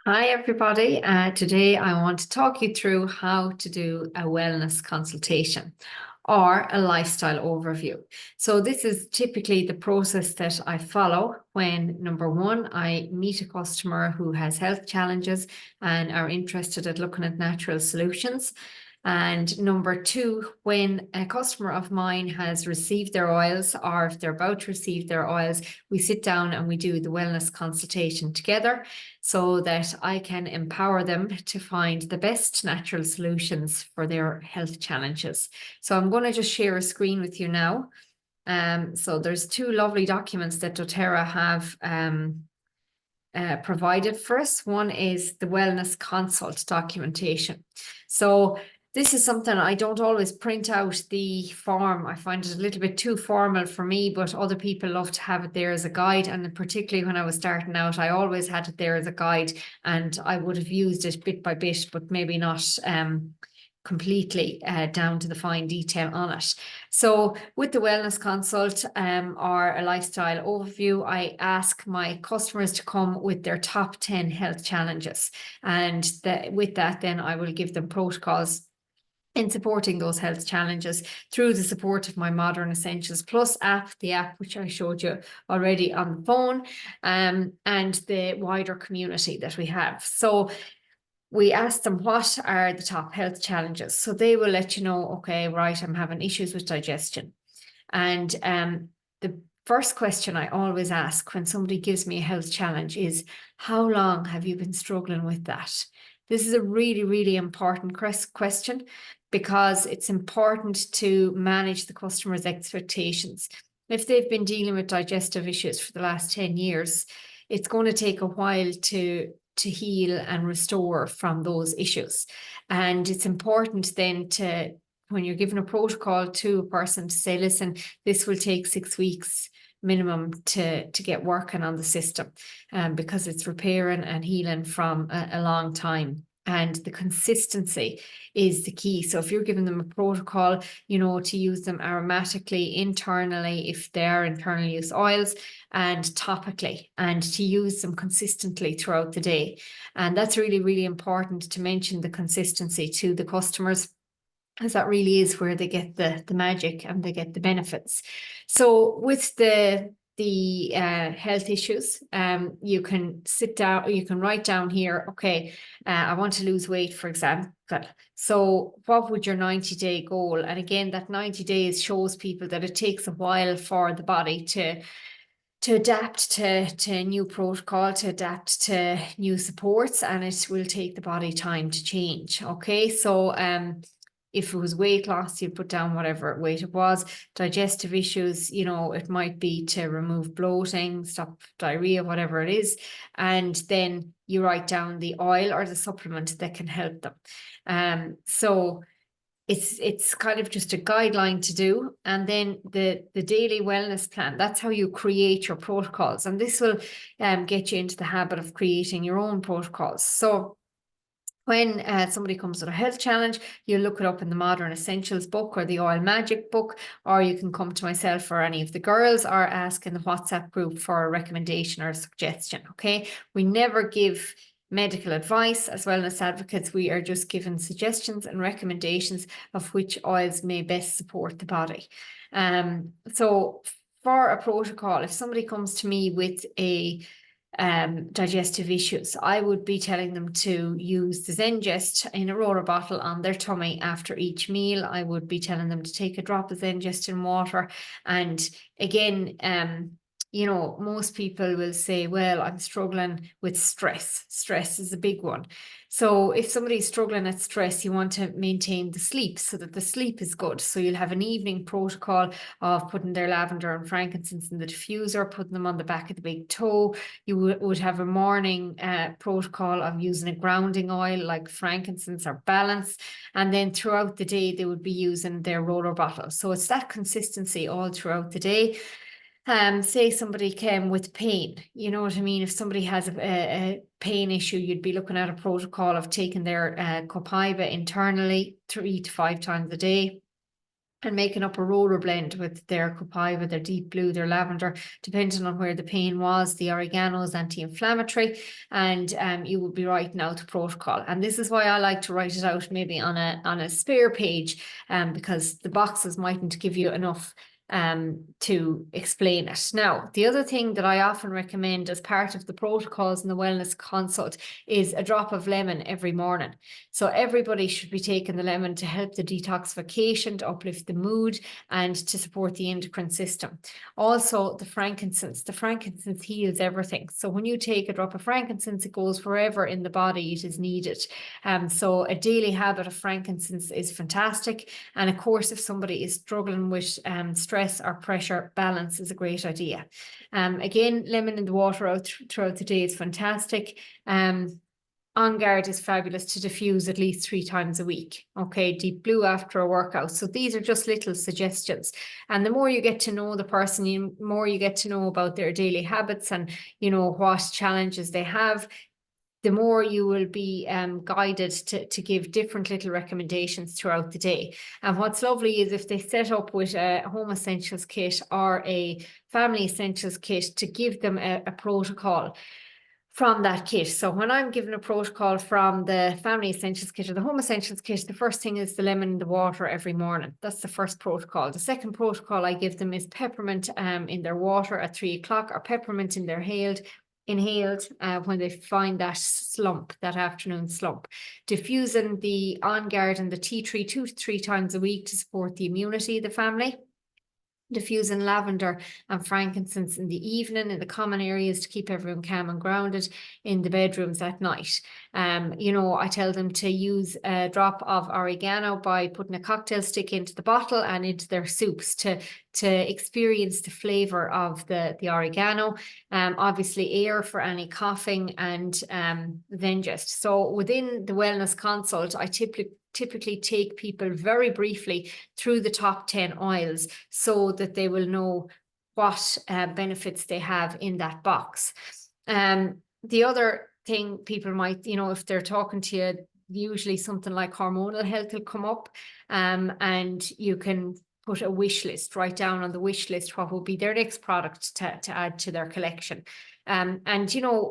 Hi, everybody. Today I want to talk you through how to do a wellness consultation or a lifestyle overview. So, this is typically the process that I follow when, number one, I meet a customer who has health challenges and are interested in looking at natural solutions. And number two, when a customer of mine has received their oils or if they're about to receive their oils, we sit down and we do the wellness consultation together so that I can empower them to find the best natural solutions for their health challenges. So I'm going to just share a screen with you now. So there's two lovely documents that doTERRA have provided for us. One is the wellness consult documentation. So this is something I don't always print out the form. I find it a little bit too formal for me, but other people love to have it there as a guide. And particularly when I was starting out, I always had it there as a guide and I would have used it bit by bit, but maybe not completely down to the fine detail on it. So with the wellness consult or a lifestyle overview, I ask my customers to come with their top 10 health challenges. And with that, then I will give them protocols in supporting those health challenges through the support of my Modern Essentials Plus app, the app which I showed you already on the phone, and the wider community that we have. So we ask them what are the top health challenges. So they will let you know, okay, right, I'm having issues with digestion. And the first question I always ask when somebody gives me a health challenge is, how long have you been struggling with that? This is a really, really important question because it's important to manage the customer's expectations. If they've been dealing with digestive issues for the last 10 years, it's going to take a while to heal and restore from those issues. And it's important then to, when you're given a protocol to a person, to say, listen, this will take 6 weeks minimum to get working on the system, because it's repairing and healing from a long time. And the consistency is the key. So if you're giving them a protocol, to use them aromatically, internally, if they're internal use oils, and topically, and to use them consistently throughout the day. And that's really, really important to mention the consistency to the customers, as that really is where they get the magic and they get the benefits. So with the health issues, you can sit down, you can write down here, okay, I want to lose weight, for example. So what would your 90-day goal? And again, that 90 days shows people that it takes a while for the body to adapt to a new protocol, to adapt to new supports, and it will take the body time to change. Okay, so if it was weight loss, you'd put down whatever weight it was. Digestive issues, it might be to remove bloating, stop diarrhea, whatever it is. And then you write down the oil or the supplement that can help them. So it's kind of just a guideline to do. And then the daily wellness plan, that's how you create your protocols. And this will get you into the habit of creating your own protocols. So when somebody comes with a health challenge, you look it up in the Modern Essentials book or the Oil Magic book, or you can come to myself or any of the girls, or ask in the WhatsApp group for a recommendation or a suggestion. Okay, we never give medical advice. As wellness advocates, we are just given suggestions and recommendations of which oils may best support the body. So for a protocol, if somebody comes to me with a digestive issues, I would be telling them to use the Zengest in a roller bottle on their tummy after each meal. I would be telling them to take a drop of Zengest in water. And again, most people will say, well, I'm struggling with stress. Stress is a big one. So if somebody's struggling at stress, you want to maintain the sleep so that the sleep is good. So you'll have an evening protocol of putting their lavender and frankincense in the diffuser, putting them on the back of the big toe. You would have a morning protocol of using a grounding oil like frankincense or balance. And then throughout the day, they would be using their roller bottle. So it's that consistency all throughout the day. Say somebody came with pain, you know what I mean? If somebody has a pain issue, you'd be looking at a protocol of taking their Copaiba internally 3 to 5 times a day. and making up a roller blend with their copaiba, their deep blue, their lavender, depending on where the pain was. The oregano is anti-inflammatory, and you will be writing out the protocol. And this is why I like to write it out maybe on a spare page, because the boxes mightn't give you enough to explain it. Now, the other thing that I often recommend as part of the protocols in the wellness consult is a drop of lemon every morning. So everybody should be taking the lemon to help the detoxification, to uplift the mood, and to support the endocrine system. Also, the frankincense heals everything. So when you take a drop of frankincense, it goes wherever in the body it is needed. So a daily habit of frankincense is fantastic. And of course, if somebody is struggling with stress or pressure, balance is a great idea. Again, lemon in the water out throughout the day is fantastic. On Guard is fabulous to diffuse at least 3 times a week. Okay, Deep Blue after a workout. So these are just little suggestions. And the more you get to know the person, the more you get to know about their daily habits and, what challenges they have, the more you will be guided to give different little recommendations throughout the day. And what's lovely is if they set up with a Home Essentials kit or a Family Essentials kit, to give them a protocol from that kit. So when I'm given a protocol from the Family Essentials kit or the Home Essentials kit, the first thing is the lemon in the water every morning. That's the first protocol. The second protocol I give them is peppermint in their water at 3 o'clock, or peppermint in their inhaled when they find that slump, that afternoon slump. Diffusing the On Guard and the tea tree 2 to 3 times a week to support the immunity of the family. Diffusing lavender and frankincense in the evening in the common areas to keep everyone calm and grounded in the bedrooms at night. I tell them to use a drop of oregano by putting a cocktail stick into the bottle and into their soups to experience the flavor of the oregano. Obviously air for any coughing, and then just. So within the wellness consult, I typically take people very briefly through the top 10 oils so that they will know what benefits they have in that box. The other thing people might, if they're talking to you, usually something like hormonal health will come up, and you can put a wish list, write down on the wish list what will be their next product to add to their collection. And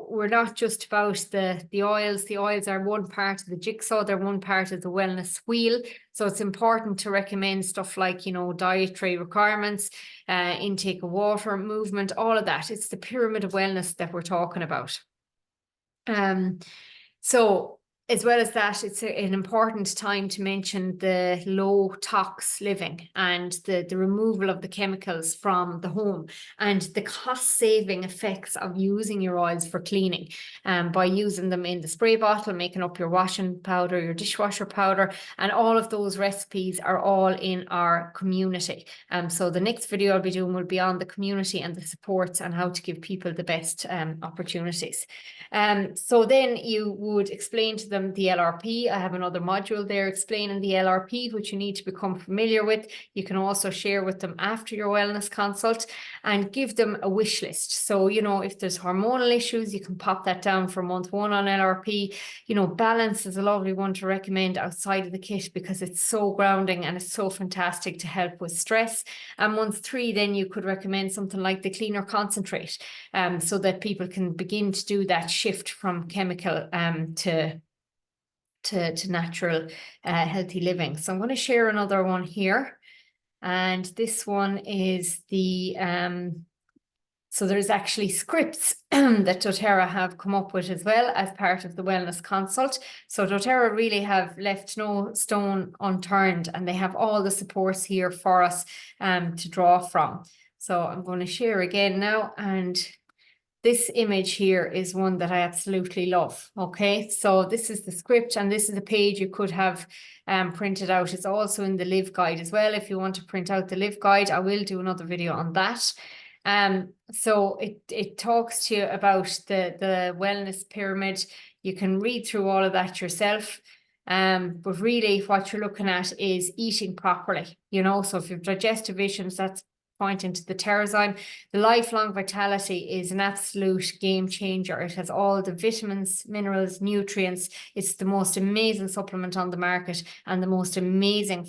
we're not just about the oils. The oils are one part of the jigsaw. They're one part of the wellness wheel. So it's important to recommend stuff like, dietary requirements, intake of water, movement, all of that. It's the pyramid of wellness that we're talking about. So as well as that, it's an important time to mention the low tox living and the removal of the chemicals from the home, and the cost saving effects of using your oils for cleaning, by using them in the spray bottle, making up your washing powder, your dishwasher powder, and all of those recipes are all in our community. So the next video I'll be doing will be on the community and the supports and how to give people the best opportunities. So then you would explain to them the LRP. I have another module there explaining the LRP, which you need to become familiar with. You can also share with them after your wellness consult, and give them a wish list. So, if there's hormonal issues, you can pop that down for month 1 on LRP. Balance is a lovely one to recommend outside of the kit because it's so grounding and it's so fantastic to help with stress. And month 3, then you could recommend something like the Cleaner Concentrate, so that people can begin to do that shift from chemical to natural healthy living. So I'm going to share another one here, and this one is the so there's actually scripts that doTERRA have come up with as well as part of the wellness consult. So doTERRA really have left no stone unturned, and they have all the supports here for us to draw from. So I'm going to share again now, and this image here is one that I absolutely love. Okay, so this is the script, and this is a page you could have printed out. It's also in the Live Guide as well. If you want to print out the Live Guide, I will do another video on that. So it talks to you about the wellness pyramid. You can read through all of that yourself. But really what you're looking at is eating properly, so if you have digestive issues, that's point into the Terrazyme. The Lifelong Vitality is an absolute game changer. It has all the vitamins, minerals, nutrients. It's the most amazing supplement on the market and the most amazing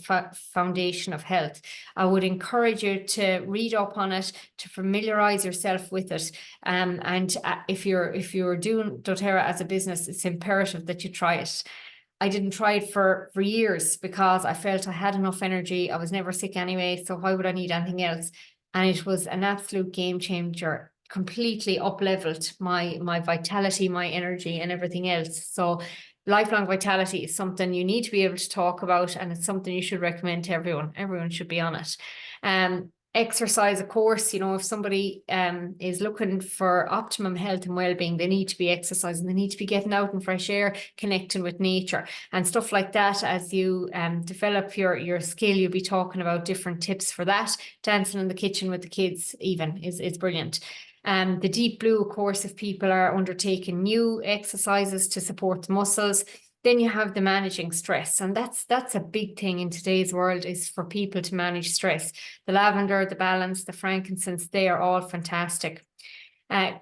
foundation of health. I would encourage you to read up on it, to familiarize yourself with it. And if you're doing doTERRA as a business, it's imperative that you try it. I didn't try it for years because I felt I had enough energy. I was never sick anyway, so why would I need anything else? And it was an absolute game changer, completely up-leveled my vitality, my energy, and everything else. So Lifelong Vitality is something you need to be able to talk about, and it's something you should recommend to everyone. Everyone should be on it. Exercise, of course, you know, if somebody is looking for optimum health and well-being, they need to be exercising, they need to be getting out in fresh air, connecting with nature and stuff like that. As you develop your skill, you'll be talking about different tips for that. Dancing in the kitchen with the kids even is brilliant. The Deep Blue, of course, if people are undertaking new exercises to support the muscles. Then you have the managing stress, and that's a big thing in today's world, is for people to manage stress. The lavender, the balance, the frankincense, they are all fantastic.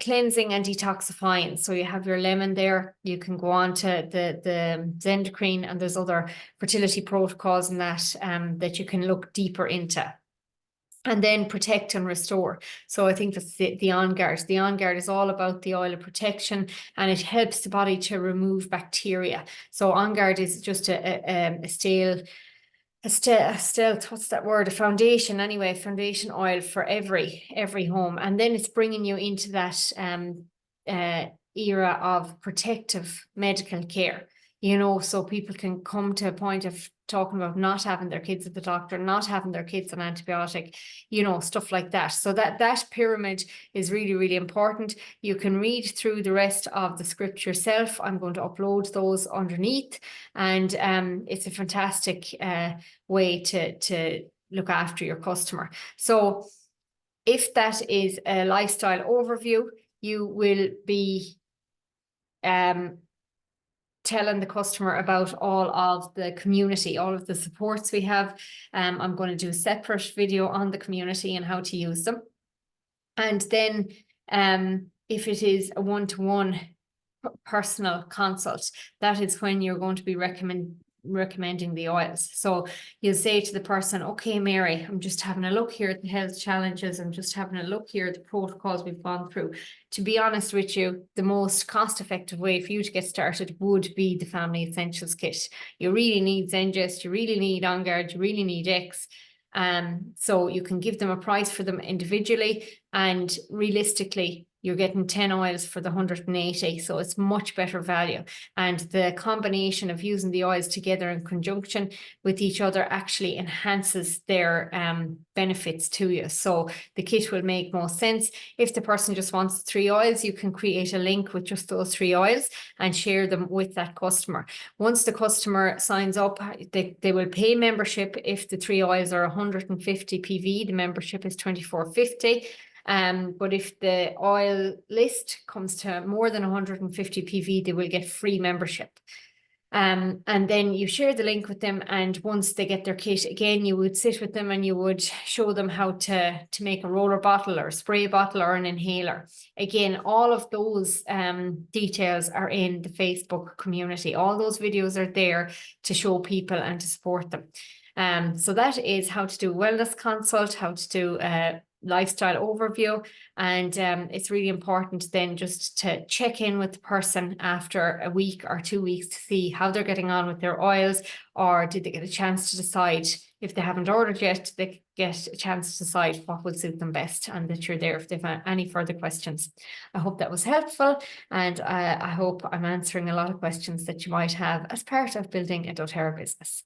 Cleansing and detoxifying. So you have your lemon there. You can go on to the Zendocrine, and there's other fertility protocols in that that you can look deeper into. And then protect and restore. So I think that's the On Guard. The On Guard is all about the oil of protection, and it helps the body to remove bacteria. So On Guard is just a foundation anyway, foundation oil for every home. And then it's bringing you into that era of protective medical care, you know, so people can come to a point of talking about not having their kids at the doctor, not having their kids on antibiotic, you know, stuff like that. So that pyramid is really, really important. You can read through the rest of the script yourself. I'm going to upload those underneath, and it's a fantastic way to look after your customer. So if that is a lifestyle overview, you will be telling the customer about all of the community, all of the supports we have. I'm going to do a separate video on the community and how to use them. And then if it is a one-to-one personal consult, that is when you're going to be recommending the oils. So you'll say to the person, okay, Mary, I'm just having a look here at the health challenges. I'm just having a look here at the protocols we've gone through. To be honest with you, the most cost-effective way for you to get started would be the Family Essentials Kit. You really need Zengest, you really need On Guard, you really need X. So you can give them a price for them individually, and realistically, you're getting 10 oils for the 180. So it's much better value. And the combination of using the oils together in conjunction with each other actually enhances their benefits to you. So the kit will make most sense. If the person just wants 3 oils, you can create a link with just those 3 oils and share them with that customer. Once the customer signs up, they will pay membership. If the 3 oils are 150 PV, the membership is 24.50. But if the oil list comes to more than 150 PV, they will get free membership. And then you share the link with them, and once they get their kit, again, you would sit with them and you would show them how to make a roller bottle or a spray bottle or an inhaler. Again, all of those details are in the Facebook community. All those videos are there to show people and to support them. So that is how to do a wellness consult, how to do lifestyle overview, and it's really important then just to check in with the person after a week or 2 weeks to see how they're getting on with their oils, or did they get a chance to decide. If they haven't ordered yet, they get a chance to decide what will suit them best, and that you're there if they've any further questions. I hope that was helpful, and I hope I'm answering a lot of questions that you might have as part of building a doTERRA business.